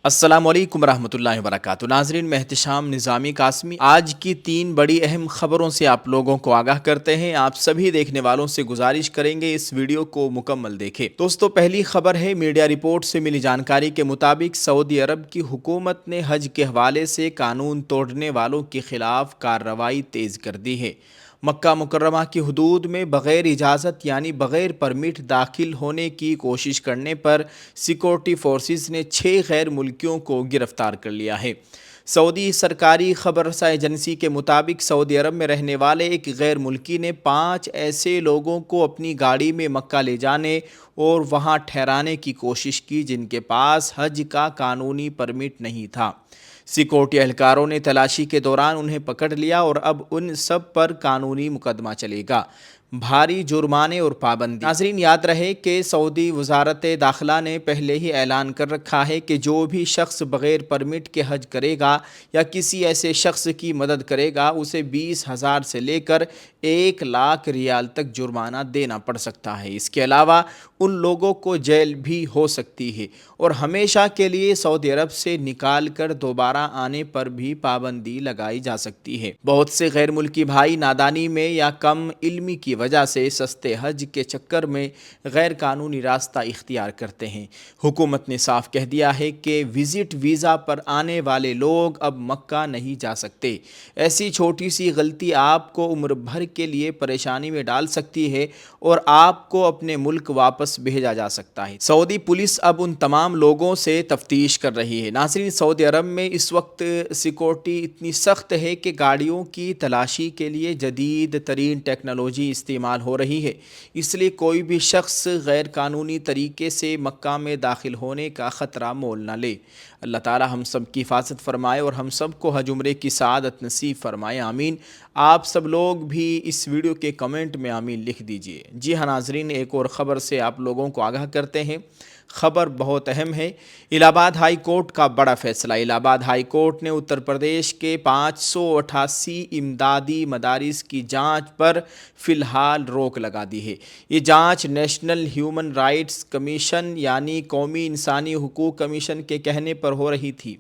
السلام علیکم ورحمۃ اللہ وبرکاتہ۔ ناظرین، میں احتشام نظامی قاسمی آج کی 3 بڑی اہم خبروں سے آپ لوگوں کو آگاہ کرتے ہیں۔ آپ سبھی دیکھنے والوں سے گزارش کریں گے اس ویڈیو کو مکمل دیکھیں۔ دوستو، پہلی خبر ہے میڈیا رپورٹ سے ملی جانکاری کے مطابق سعودی عرب کی حکومت نے حج کے حوالے سے قانون توڑنے والوں کے خلاف کارروائی تیز کر دی ہے۔ مکہ مکرمہ کی حدود میں بغیر اجازت یعنی بغیر پرمٹ داخل ہونے کی کوشش کرنے پر سیکورٹی فورسز نے 6 غیر ملکیوں کو گرفتار کر لیا ہے۔ سعودی سرکاری خبر رساں ایجنسی کے مطابق سعودی عرب میں رہنے والے ایک غیر ملکی نے 5 ایسے لوگوں کو اپنی گاڑی میں مکہ لے جانے اور وہاں ٹھہرانے کی کوشش کی جن کے پاس حج کا قانونی پرمٹ نہیں تھا۔ سیکورٹی اہلکاروں نے تلاشی کے دوران انہیں پکڑ لیا اور اب ان سب پر قانونی مقدمہ چلے گا۔ بھاری جرمانے اور پابندی۔ ناظرین، یاد رہے کہ سعودی وزارت داخلہ نے پہلے ہی اعلان کر رکھا ہے کہ جو بھی شخص بغیر پرمٹ کے حج کرے گا یا کسی ایسے شخص کی مدد کرے گا اسے 20,000 سے لے کر 1,00,000 ریال تک جرمانہ دینا پڑ سکتا ہے۔ اس کے علاوہ ان لوگوں کو جیل بھی ہو سکتی ہے اور ہمیشہ کے لیے سعودی عرب سے نکال کر دوبارہ آنے پر بھی پابندی لگائی جا سکتی ہے۔ بہت سے غیر ملکی بھائی نادانی میں یا کم علمی کی وجہ سے سستے حج کے چکر میں غیر قانونی راستہ اختیار کرتے ہیں۔ حکومت نے صاف کہہ دیا ہے کہ وزٹ ویزا پر آنے والے لوگ اب مکہ نہیں جا سکتے۔ ایسی چھوٹی سی غلطی آپ کو عمر بھر کے لیے پریشانی میں ڈال سکتی ہے اور آپ کو اپنے ملک واپس بھیجا جا سکتا ہے۔ سعودی پولیس اب ان تمام لوگوں سے تفتیش کر رہی ہے۔ ناظرین، سعودی عرب میں اس وقت سیکورٹی اتنی سخت ہے کہ گاڑیوں کی تلاشی کے لیے جدید ترین ٹیکنالوجی استعمال ہو رہی ہے، اس لیے کوئی بھی شخص غیر قانونی طریقے سے مکہ میں داخل ہونے کا خطرہ مول نہ لے۔ اللہ تعالی ہم سب کی حفاظت فرمائے اور ہم سب کو حج عمرے کی سعادت نصیب فرمائے، آمین۔ آپ سب لوگ بھی اس ویڈیو کے کمنٹ میں آمین لکھ دیجئے۔ جی ہاں ناظرین، ایک اور خبر سے آپ لوگوں کو آگاہ کرتے ہیں۔ خبر بہت اہم ہے۔ الہ آباد ہائی کورٹ کا بڑا فیصلہ۔ الہ آباد ہائی کورٹ نے اتر پردیش کے 588 امدادی مدارس کی جانچ پر فی الحال روک لگا دی ہے۔ یہ جانچ نیشنل ہیومن رائٹس کمیشن یعنی قومی انسانی حقوق کمیشن کے کہنے پر ہو رہی تھی۔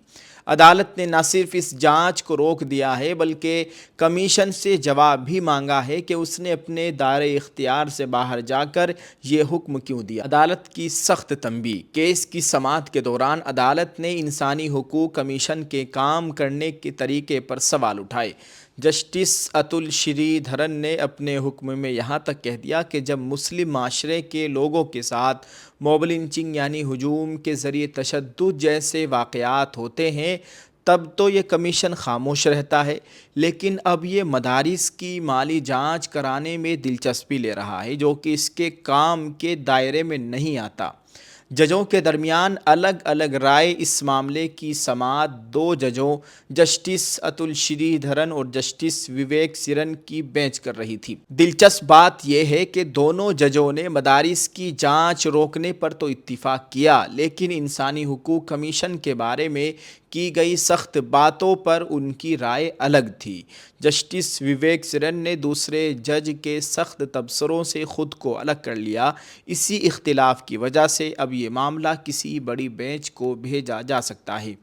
عدالت نے نہ صرف اس جانچ کو روک دیا ہے بلکہ کمیشن سے جواب بھی مانگا ہے کہ اس نے اپنے دائرۂ اختیار سے باہر جا کر یہ حکم کیوں دیا۔ عدالت کی سخت تنبیہ۔ کیس کی سماعت کے دوران عدالت نے انسانی حقوق کمیشن کے کام کرنے کے طریقے پر سوال اٹھائے۔ جسٹس اتل شری دھرن نے اپنے حکم میں یہاں تک کہہ دیا کہ جب مسلم معاشرے کے لوگوں کے ساتھ موب لنچنگ یعنی ہجوم کے ذریعے تشدد جیسے واقعات ہوتے ہیں تب تو یہ کمیشن خاموش رہتا ہے، لیکن اب یہ مدارس کی مالی جانچ کرانے میں دلچسپی لے رہا ہے جو کہ اس کے کام کے دائرے میں نہیں آتا۔ ججوں کے درمیان الگ الگ رائے۔ اس معاملے کی سماعت 2 ججوں جسٹس اتل شری دھرن اور جسٹس وویک سرن کی بینچ کر رہی تھی۔ دلچسپ بات یہ ہے کہ دونوں ججوں نے مدارس کی جانچ روکنے پر تو اتفاق کیا لیکن انسانی حقوق کمیشن کے بارے میں کی گئی سخت باتوں پر ان کی رائے الگ تھی۔ جسٹس وویک سرن نے دوسرے جج کے سخت تبصروں سے خود کو الگ کر لیا۔ اسی اختلاف کی وجہ سے اب یہ معاملہ کسی بڑی بینچ کو بھیجا جا سکتا ہے۔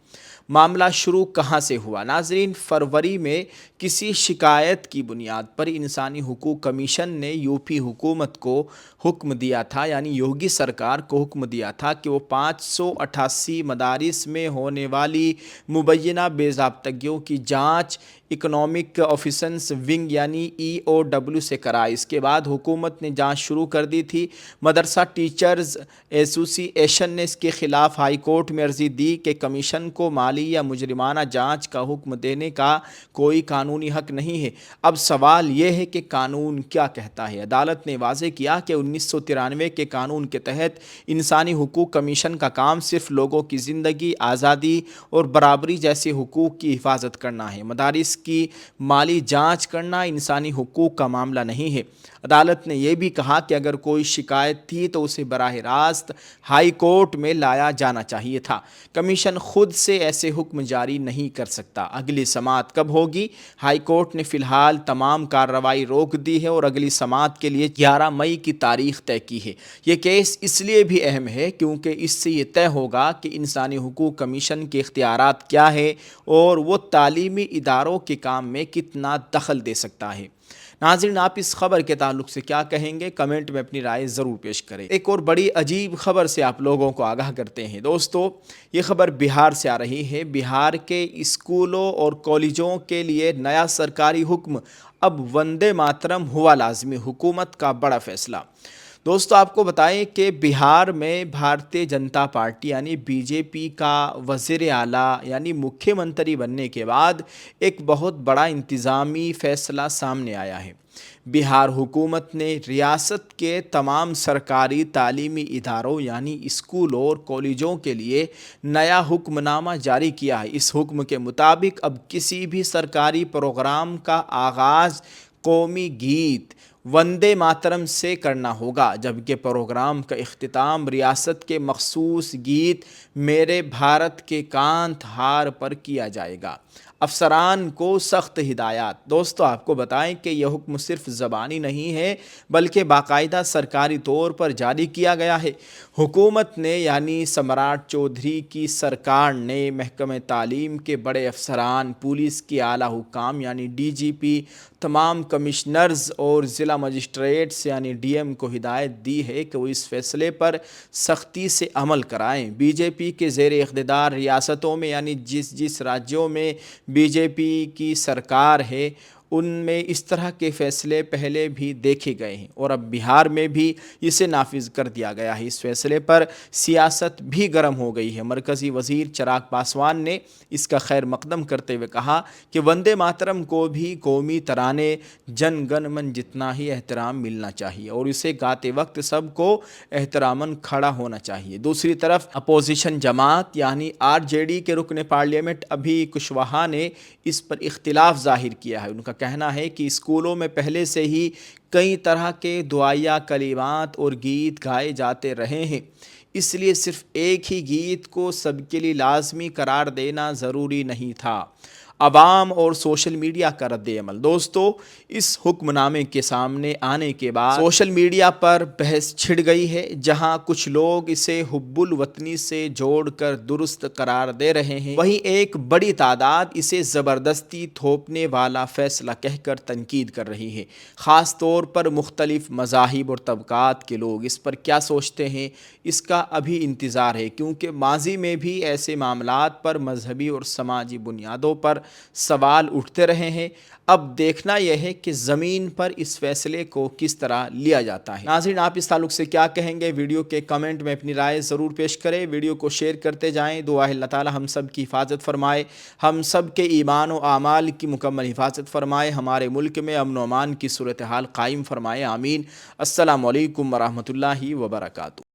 معاملہ شروع کہاں سے ہوا؟ ناظرین، فروری میں کسی شکایت کی بنیاد پر انسانی حقوق کمیشن نے یو پی حکومت کو حکم دیا تھا یعنی یوگی سرکار کو حکم دیا تھا کہ وہ 588 مدارس میں ہونے والی مبینہ بے ضابطگیوں کی جانچ اکنامک آفیسنس ونگ یعنی EOW سے کرائے۔ اس کے بعد حکومت نے جانچ شروع کر دی تھی۔ مدرسہ ٹیچرز ایسوسی ایشن نے اس کے خلاف ہائی کورٹ میں عرضی دی کہ کمیشن کو مالی یا مجرمانہ جانچ کا حکم دینے کا کوئی قانونی حق نہیں ہے۔ اب سوال یہ ہے کہ قانون کیا کہتا ہے؟ عدالت نے واضح کیا کہ 1993 کے قانون کے تحت انسانی حقوق کمیشن کا کام صرف لوگوں کی زندگی، آزادی اور برابری جیسے حقوق کی حفاظت کرنا ہے۔ مدارس کی مالی جانچ کرنا انسانی حقوق کا معاملہ نہیں ہے۔ عدالت نے یہ بھی کہا کہ اگر کوئی شکایت تھی تو اسے براہ راست ہائی کورٹ میں لایا جانا چاہیے تھا۔ کمیشن خود سے ایسے حکم جاری نہیں کر سکتا۔ اگلی سماعت کب ہوگی؟ ہائی کورٹ نے فی الحال تمام کارروائی روک دی ہے اور اگلی سماعت کے لیے 11 مئی کی تاریخ طے کی ہے۔ یہ کیس اس لیے بھی اہم ہے کیونکہ اس سے یہ طے ہوگا کہ انسانی حقوق کمیشن کے اختیارات کیا ہے اور وہ تعلیمی اداروں کے کام میں کتنا دخل دے سکتا ہے۔ ناظرین، آپ اس خبر کے تعلق سے کیا کہیں گے؟ کمنٹ میں اپنی رائے ضرور پیش کریں۔ ایک اور بڑی عجیب خبر سے آپ لوگوں کو آگاہ کرتے ہیں۔ دوستو، یہ خبر بہار سے آ رہی ہے۔ بہار کے اسکولوں اور کالجوں کے لیے نیا سرکاری حکم، اب وندے ماترم ہوا لازمی، حکومت کا بڑا فیصلہ۔ دوستو، آپ کو بتائیں کہ بہار میں بھارتیہ جنتا پارٹی یعنی بی جے پی کا وزیر اعلیٰ یعنی مکھیہ منتری بننے کے بعد ایک بہت بڑا انتظامی فیصلہ سامنے آیا ہے۔ بہار حکومت نے ریاست کے تمام سرکاری تعلیمی اداروں یعنی اسکولوں اور کالجوں کے لیے نیا حکم نامہ جاری کیا ہے۔ اس حکم کے مطابق اب کسی بھی سرکاری پروگرام کا آغاز قومی گیت وندے ماترم سے کرنا ہوگا، جبکہ پروگرام کا اختتام ریاست کے مخصوص گیت میرے بھارت کے کانت ہار پر کیا جائے گا۔ افسران کو سخت ہدایات۔ دوستو، آپ کو بتائیں کہ یہ حکم صرف زبانی نہیں ہے بلکہ باقاعدہ سرکاری طور پر جاری کیا گیا ہے۔ حکومت نے یعنی سمراٹ چودھری کی سرکار نے محکمہ تعلیم کے بڑے افسران، پولیس کے اعلیٰ حکام یعنی ڈی جی پی، تمام کمشنرز اور ضلع مجسٹریٹس یعنی ڈی ایم کو ہدایت دی ہے کہ وہ اس فیصلے پر سختی سے عمل کرائیں۔ بی جے پی کے زیر اقتدار ریاستوں میں یعنی جس راجیوں میں بی جے پی کی سرکار ہے ان میں اس طرح کے فیصلے پہلے بھی دیکھے گئے ہیں اور اب بہار میں بھی اسے نافذ کر دیا گیا ہے۔ اس فیصلے پر سیاست بھی گرم ہو گئی ہے۔ مرکزی وزیر چراغ پاسوان نے اس کا خیر مقدم کرتے ہوئے کہا کہ وندے ماترم کو بھی قومی ترانے جن گن من جتنا ہی احترام ملنا چاہیے اور اسے گاتے وقت سب کو احتراماً کھڑا ہونا چاہیے۔ دوسری طرف اپوزیشن جماعت یعنی آر جے ڈی کے رکن پارلیمنٹ ابھی کشواہا نے اس پر اختلاف ظاہر کیا ہے۔ ان کا کہنا ہے کہ اسکولوں میں پہلے سے ہی کئی طرح کے دعائیہ کلمات اور گیت گائے جاتے رہے ہیں، اس لیے صرف ایک ہی گیت کو سب کے لیے لازمی قرار دینا ضروری نہیں تھا۔ عوام اور سوشل میڈیا کا رد عمل۔ دوستو، اس حکم نامے کے سامنے آنے کے بعد سوشل میڈیا پر بحث چھڑ گئی ہے، جہاں کچھ لوگ اسے حب الوطنی سے جوڑ کر درست قرار دے رہے ہیں، وہیں ایک بڑی تعداد اسے زبردستی تھوپنے والا فیصلہ کہہ کر تنقید کر رہی ہے۔ خاص طور پر مختلف مذاہب اور طبقات کے لوگ اس پر کیا سوچتے ہیں، اس کا ابھی انتظار ہے، کیونکہ ماضی میں بھی ایسے معاملات پر مذہبی اور سماجی بنیادوں پر سوال اٹھتے رہے ہیں۔ اب دیکھنا یہ ہے کہ زمین پر اس فیصلے کو کس طرح لیا جاتا ہے۔ ناظرین، آپ اس تعلق سے کیا کہیں گے؟ ویڈیو کے کمنٹ میں اپنی رائے ضرور پیش کریں، ویڈیو کو شیئر کرتے جائیں۔ دعا ہے اللہ تعالی ہم سب کی حفاظت فرمائے، ہم سب کے ایمان و اعمال کی مکمل حفاظت فرمائے، ہمارے ملک میں امن و امان کی صورتحال قائم فرمائے، آمین۔ السلام علیکم ورحمۃ اللہ وبرکاتہ۔